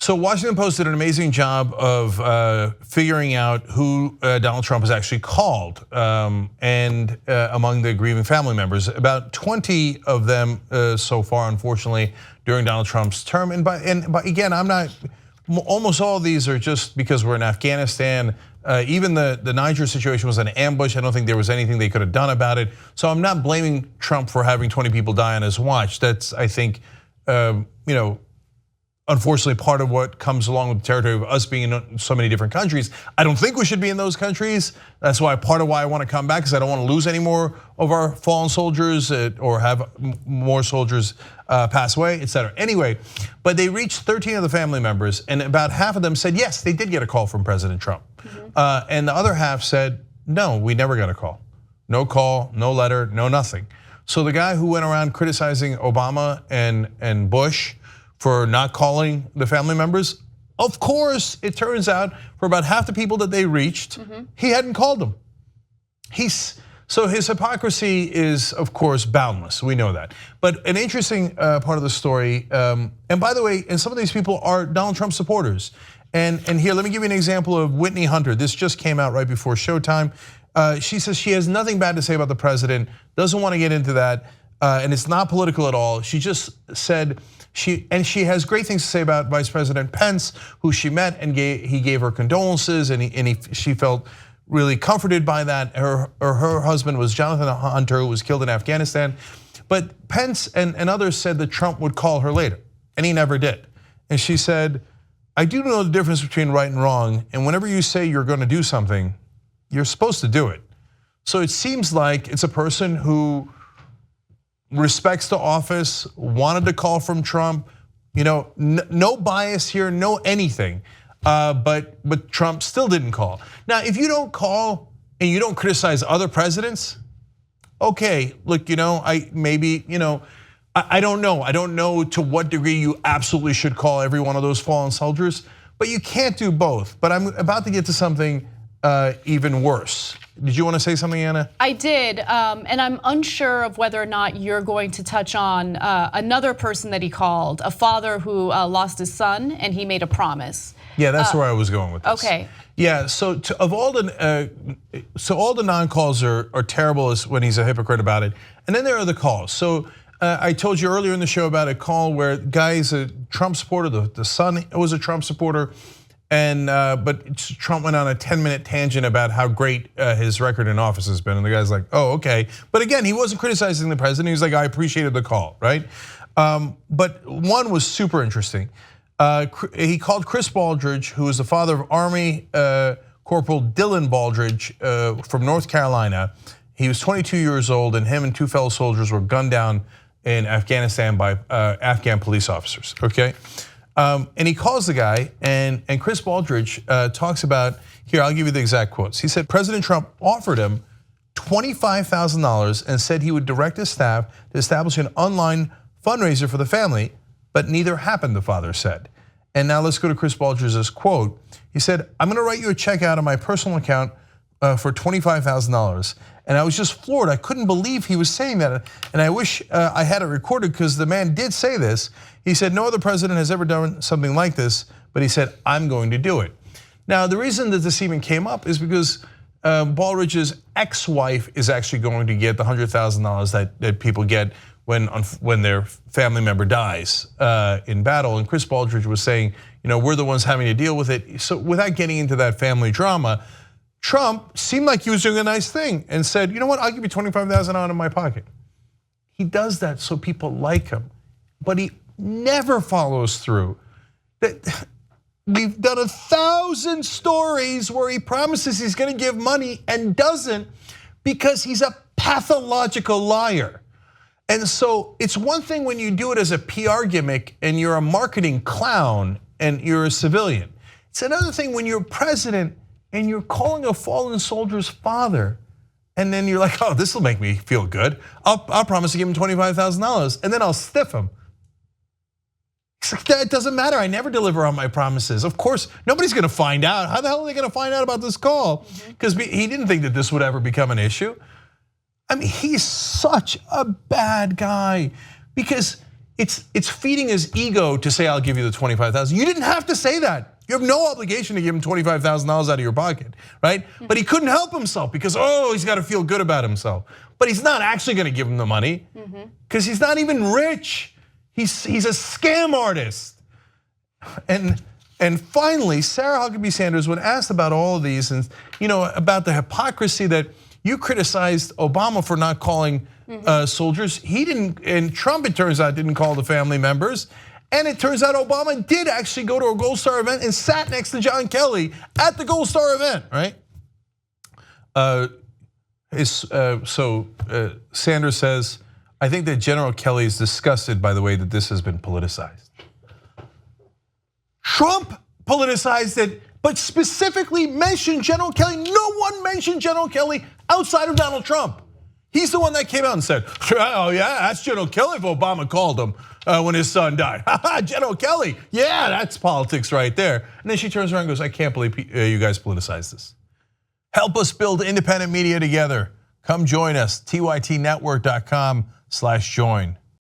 So Washington Post did an amazing job of figuring out who Donald Trump has actually called, and among the grieving family members, about 20 of them so far, unfortunately, during Donald Trump's term. And again, I'm not. Almost all of these are just because we're in Afghanistan. Even the Niger situation was an ambush. I don't think there was anything they could have done about it. So I'm not blaming Trump for having 20 people die on his watch. That's, I think, unfortunately, part of what comes along with the territory of us being in so many different countries. I don't think we should be in those countries. That's part of why I want to come back, because I don't want to lose any more of our fallen soldiers or have more soldiers pass away, etc. Anyway, but they reached 13 of the family members, and about half of them said yes, they did get a call from President Trump, and the other half said no, we never got a call, no letter, no nothing. So the guy who went around criticizing Obama and Bush for not calling the family members, of course, it turns out for about half the people that they reached, he hadn't called them. So his hypocrisy is, of course, boundless. We know that. But an interesting part of the story, and by the way, and some of these people are Donald Trump supporters. And here, let me give you an example of Whitney Hunter. This just came out right before showtime. She says she has nothing bad to say about the president, doesn't want to get into that, and it's not political at all. She just said, she has great things to say about Vice President Pence, who she met, and he gave her condolences, and she felt really comforted by that. Her husband was Jonathan Hunter, who was killed in Afghanistan. But Pence and others said that Trump would call her later, and he never did. And she said, I do know the difference between right and wrong, and whenever you say you're going to do something, you're supposed to do it. So it seems like it's a person who respects the office, wanted to call from Trump, no bias here, no anything. But Trump still didn't call. Now, if you don't call and you don't criticize other presidents, okay, look, I don't know. I don't know to what degree you absolutely should call every one of those fallen soldiers, but you can't do both. But I'm about to get to something even worse. Did you want to say something, Anna? I did, and I'm unsure of whether or not you're going to touch on another person that he called, a father who lost his son, and he made a promise. Yeah, that's where I was going with this. Okay. Yeah, so all the non-calls are terrible as when he's a hypocrite about it, and then there are the calls. So I told you earlier in the show about a call where guy's a Trump supporter, the son was a Trump supporter. But Trump went on a 10-minute tangent about how great his record in office has been, and the guy's like, "Oh, okay." But again, he wasn't criticizing the president. He was like, "I appreciated the call," right? But one was super interesting. He called Chris Baldridge, who is the father of Army Corporal Dillon Baldridge from North Carolina. He was 22 years old, and him and two fellow soldiers were gunned down in Afghanistan by Afghan police officers. Okay. And he calls the guy, and Chris Baldridge talks about, here, I'll give you the exact quotes. He said, President Trump offered him $25,000 and said he would direct his staff to establish an online fundraiser for the family, but neither happened, the father said. And now let's go to Chris Baldridge's quote. He said, I'm gonna write you a check out of my personal account for $25,000. And I was just floored. I couldn't believe he was saying that. And I wish I had it recorded, because the man did say this. He said, no other president has ever done something like this, but he said, I'm going to do it. Now, the reason that this even came up is because Baldridge's ex-wife is actually going to get the $100,000 that people get when their family member dies in battle. And Chris Baldridge was saying, we're the ones having to deal with it. So without getting into that family drama, Trump seemed like he was doing a nice thing and said, you know what, I'll give you $25,000 out of my pocket. He does that so people like him, but he never follows through. We've done 1,000 stories where he promises he's gonna give money and doesn't, because he's a pathological liar. And so it's one thing when you do it as a PR gimmick and you're a marketing clown and you're a civilian. It's another thing when you're president and you're calling a fallen soldier's father, and then you're like, oh, this will make me feel good. I'll promise to give him $25,000, and then I'll stiff him. It's like, that doesn't matter. I never deliver on my promises. Of course, nobody's gonna find out. How the hell are they gonna find out about this call? Because he didn't think that this would ever become an issue. I mean, he's such a bad guy, because it's feeding his ego to say, I'll give you the $25,000. You didn't have to say that. You have no obligation to give him $25,000 out of your pocket, right? But he couldn't help himself because, he's got to feel good about himself. But he's not actually going to give him the money because he's not even rich. He's a scam artist. And finally, Sarah Huckabee Sanders, when asked about all of these and about the hypocrisy that you criticized Obama for not calling soldiers, he didn't, and Trump, it turns out, didn't call the family members. And it turns out Obama did actually go to a Gold Star event and sat next to John Kelly at the Gold Star event, right? Sanders says, I think that General Kelly is disgusted by the way that this has been politicized. Trump politicized it, but specifically mentioned General Kelly. No one mentioned General Kelly outside of Donald Trump. He's the one that came out and said, oh yeah, that's General Kelly if Obama called him when his son died. General Kelly, yeah, that's politics right there. And then she turns around and goes, I can't believe you guys politicize this. Help us build independent media together. Come join us, tytnetwork.com/join.